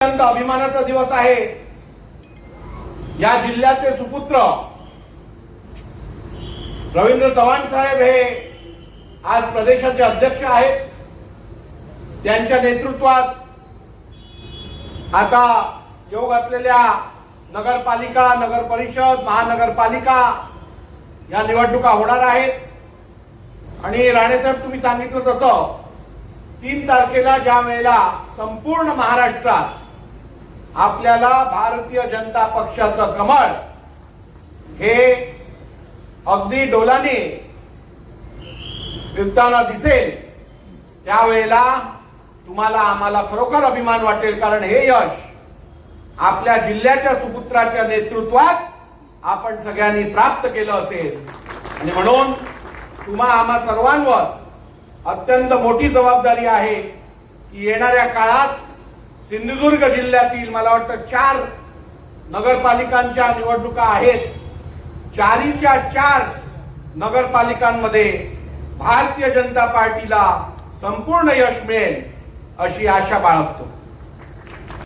अत्यंत अभिमानाचा दिवस आहे। या जिल्ह्याचे सुपुत्र रवींद्र चव्हाण साहेब हे आज प्रदेशाचे अध्यक्ष आहेत। त्यांच्या नेतृत्वात आता योग असलेल्या नगरपालिका, नगर परिषद, महानगरपालिका या निवडणुका होणार आहेत। आणि राणे साहेब, तुम्ही सांगितलं तसं 3 तारखेला ज्या वेळेला संपूर्ण महाराष्ट्रात आपल्याला भारतीय जनता पक्षाचं कमळ हे अगदी डोलाने फिरताना दिसेल, त्यावेळेला तुम्हाला आम्हाला खरोखर अभिमान वाटेल, कारण हे यश आपल्या जिल्ह्याच्या सुपुत्राच्या नेतृत्वात आपण सगळ्यांनी प्राप्त केलं असेल। आणि म्हणून आम्हा सर्वांवर अत्यंत मोठी जबाबदारी आहे की येणाऱ्या काळात सिंधुदुर्ग जिल्ह्यातील मला वाटतं 4 नगरपालिकांच्या निवडणुका आहेत। 4च्या 4 नगरपालिकांमध्ये भारतीय जनता पार्टीला संपूर्ण यश मिळेल अशी आशा बाळगतो।